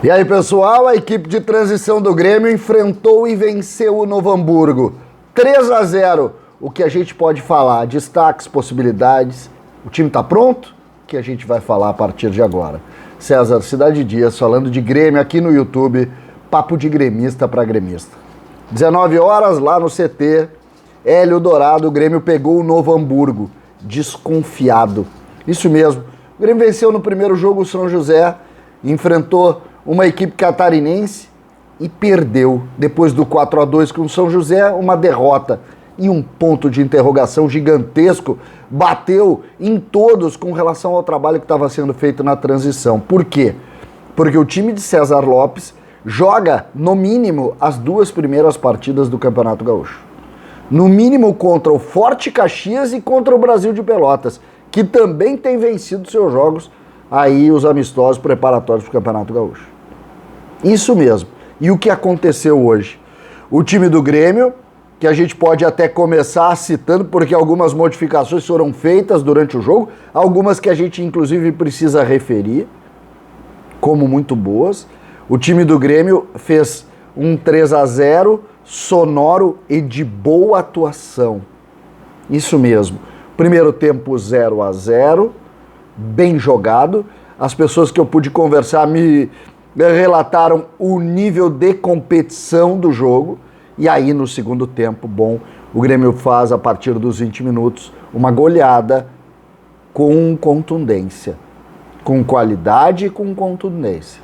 E aí, pessoal, a equipe de transição do Grêmio enfrentou e venceu o Novo Hamburgo. 3-0. O que a gente pode falar? Destaques, possibilidades. O time tá pronto? Que a gente vai falar a partir de agora. César Cidade Dias falando de Grêmio aqui no YouTube. Papo de gremista para gremista. 19 horas lá no CT. Hélio Dourado, o Grêmio pegou o Novo Hamburgo. Desconfiado. Isso mesmo. O Grêmio venceu no primeiro jogo o São José. Enfrentou uma equipe catarinense e perdeu. Depois do 4-2 com o São José, uma derrota e um ponto de interrogação gigantesco bateu em todos com relação ao trabalho que estava sendo feito na transição. Por quê? Porque o time de César Lopes joga, no mínimo, as duas primeiras partidas do Campeonato Gaúcho. No mínimo contra o Forte Caxias e contra o Brasil de Pelotas, que também tem vencido seus jogos aí, os amistosos preparatórios para o Campeonato Gaúcho. Isso mesmo. E o que aconteceu hoje? O time do Grêmio, que a gente pode até começar citando, porque algumas modificações foram feitas durante o jogo, algumas que a gente inclusive precisa referir, como muito boas. O time do Grêmio fez um 3-0 sonoro e de boa atuação. Isso mesmo. Primeiro tempo 0-0, bem jogado. As pessoas que eu pude conversar me relataram o nível de competição do jogo. E aí no segundo tempo, bom, o Grêmio faz a partir dos 20 minutos uma goleada com contundência, com qualidade e com contundência.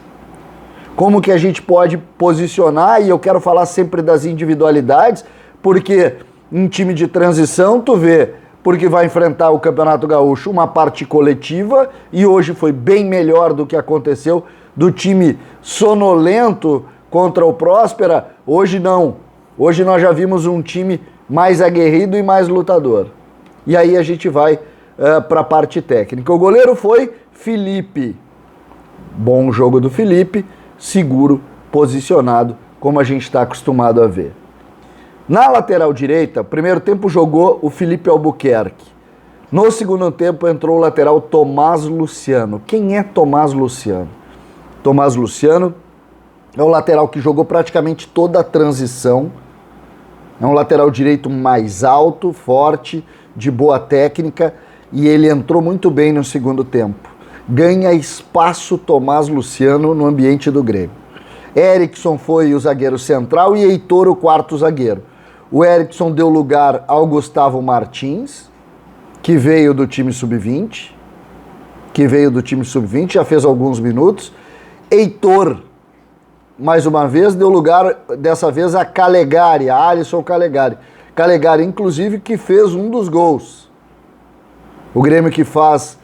Como que a gente pode posicionar, e eu quero falar sempre das individualidades, porque em time de transição tu vê, porque vai enfrentar o Campeonato Gaúcho, uma parte coletiva, e hoje foi bem melhor do que aconteceu do time sonolento contra o Próspera. Hoje não. Hoje nós já vimos um time mais aguerrido e mais lutador. E aí a gente vai para a parte técnica. O goleiro foi Felipe. Bom jogo do Felipe, seguro, posicionado, como a gente está acostumado a ver. Na lateral direita, primeiro tempo jogou o Felipe Albuquerque. No segundo tempo entrou o lateral Tomás Luciano. Quem é Tomás Luciano? Tomás Luciano é o lateral que jogou praticamente toda a transição. É um lateral direito mais alto, forte, de boa técnica, e ele entrou muito bem no segundo tempo. Ganha espaço Tomás Luciano no ambiente do Grêmio. Erickson foi o zagueiro central e Heitor o quarto zagueiro. O Erickson deu lugar ao Gustavo Martins, que veio do time sub-20, já fez alguns minutos. Heitor, mais uma vez, deu lugar, dessa vez, a Calegari, a Alisson Calegari. Calegari, inclusive, que fez um dos gols. O Grêmio que faz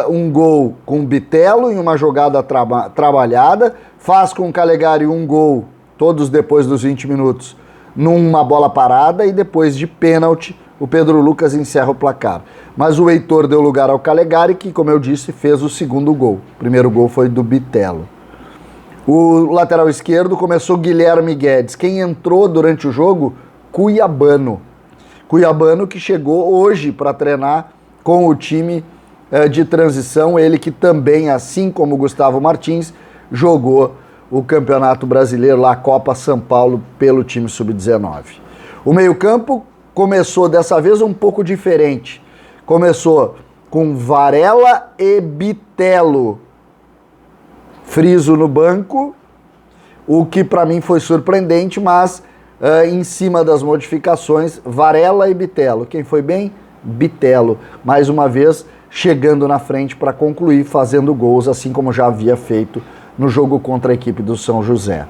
um gol com Bitelo em uma jogada trabalhada, faz com o Calegari um gol, todos depois dos 20 minutos, numa bola parada, e depois de pênalti, o Pedro Lucas encerra o placar. Mas o Heitor deu lugar ao Calegari, que, como eu disse, fez o segundo gol. O primeiro gol foi do Bitelo. O lateral esquerdo começou Guilherme Guedes. Quem entrou durante o jogo? Cuiabano. Cuiabano que chegou hoje para treinar com o time de transição. Ele que também, assim como o Gustavo Martins, jogou o Campeonato Brasileiro, lá a Copa São Paulo, pelo time sub-19. O meio-campo começou dessa vez um pouco diferente. Começou com Varela e Bitelo. Friso no banco, o que para mim foi surpreendente, mas em cima das modificações, Varela e Bitelo. Quem foi bem? Bitelo. Mais uma vez, chegando na frente para concluir, fazendo gols, assim como já havia feito no jogo contra a equipe do São José.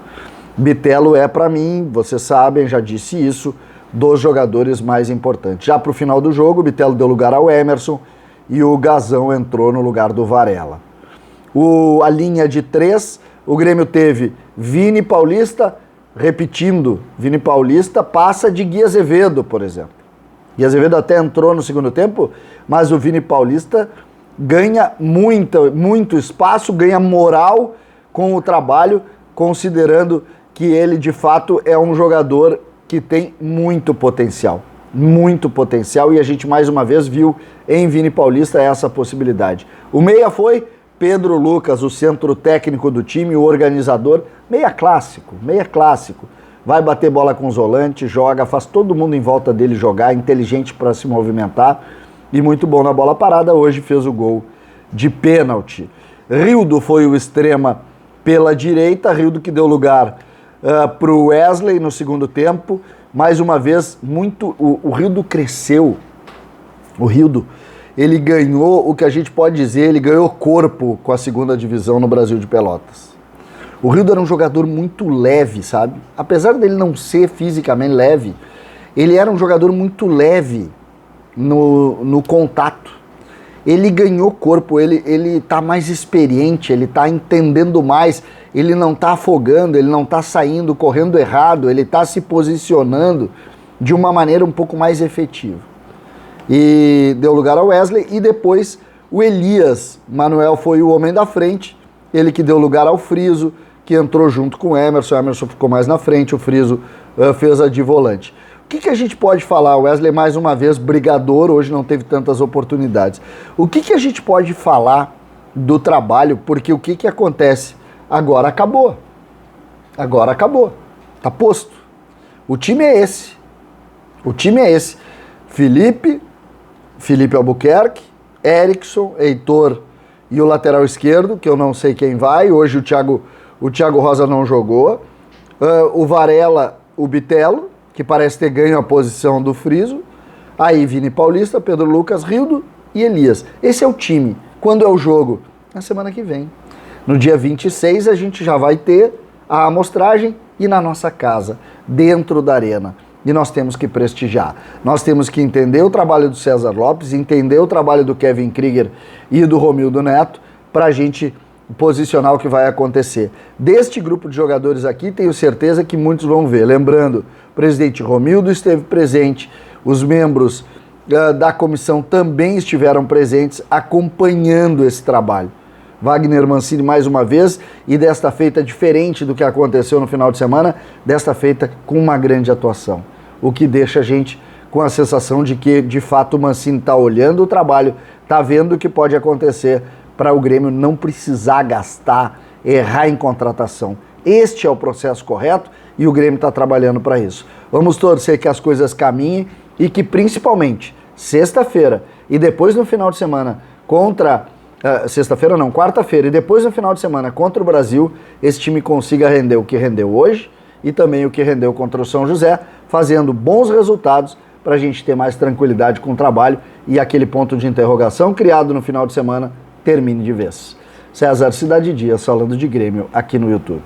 Bitelo é, para mim, vocês sabem, já disse isso, dos jogadores mais importantes. Já para o final do jogo, o Bitelo deu lugar ao Emerson e o Gazão entrou no lugar do Varela. A linha de 3, o Grêmio teve Vini Paulista, repetindo, Vini Paulista passa de Gui Azevedo, por exemplo. Gui Azevedo até entrou no segundo tempo, mas o Vini Paulista ganha muito espaço, ganha moral com o trabalho, considerando que ele de fato é um jogador que tem muito potencial, e a gente mais uma vez viu em Vini Paulista essa possibilidade. O meia foi Pedro Lucas, o centro técnico do time, o organizador, meia clássico. Vai bater bola com os volantes, joga, faz todo mundo em volta dele jogar, inteligente para se movimentar e muito bom na bola parada. Hoje fez o gol de pênalti. Rildo foi o extrema pela direita, Rildo que deu lugar para o Wesley no segundo tempo. Mais uma vez, o Rildo cresceu. O Rildo, ele ganhou o que a gente pode dizer, ele ganhou corpo com a segunda divisão no Brasil de Pelotas. O Rildo era um jogador muito leve, sabe? Apesar dele não ser fisicamente leve, ele era um jogador muito leve no contato. Ele ganhou corpo, ele tá mais experiente, ele tá entendendo mais, ele não tá afogando, ele não tá saindo, correndo errado, ele tá se posicionando de uma maneira um pouco mais efetiva. E deu lugar ao Wesley e depois o Elias Manuel foi o homem da frente, ele que deu lugar ao Friso, que entrou junto com o Emerson ficou mais na frente, o Friso fez a de volante. O que a gente pode falar? O Wesley, mais uma vez, brigador, hoje não teve tantas oportunidades. O que a gente pode falar do trabalho? Porque o que acontece? Agora acabou. Tá posto. O time é esse. Felipe Albuquerque, Erickson, Heitor e o lateral esquerdo, que eu não sei quem vai. Hoje o Thiago Rosa não jogou. O Varela, o Bitelo, que parece ter ganho a posição do Friso. Aí Vini Paulista, Pedro Lucas, Rildo e Elias. Esse é o time. Quando é o jogo? Na semana que vem. No dia 26 a gente já vai ter a amostragem e na nossa casa, dentro da arena. E nós temos que prestigiar. Nós temos que entender o trabalho do César Lopes, entender o trabalho do Kevin Krieger e do Romildo Neto, para a gente posicionar o que vai acontecer. Deste grupo de jogadores aqui, tenho certeza que muitos vão ver. Lembrando, o presidente Romildo esteve presente, os membros da comissão também estiveram presentes, acompanhando esse trabalho. Wagner Mancini mais uma vez, e desta feita diferente do que aconteceu no final de semana, desta feita com uma grande atuação. O que deixa a gente com a sensação de que, de fato, o Mancini está olhando o trabalho, está vendo o que pode acontecer para o Grêmio não precisar gastar, errar em contratação. Este é o processo correto e o Grêmio está trabalhando para isso. Vamos torcer que as coisas caminhem e que, principalmente, sexta-feira e depois no final de semana quarta-feira e depois no final de semana contra o Brasil, esse time consiga render o que rendeu hoje e também o que rendeu contra o São José, fazendo bons resultados para a gente ter mais tranquilidade com o trabalho e aquele ponto de interrogação criado no final de semana termine de vez. César Cidade Dias falando de Grêmio aqui no YouTube.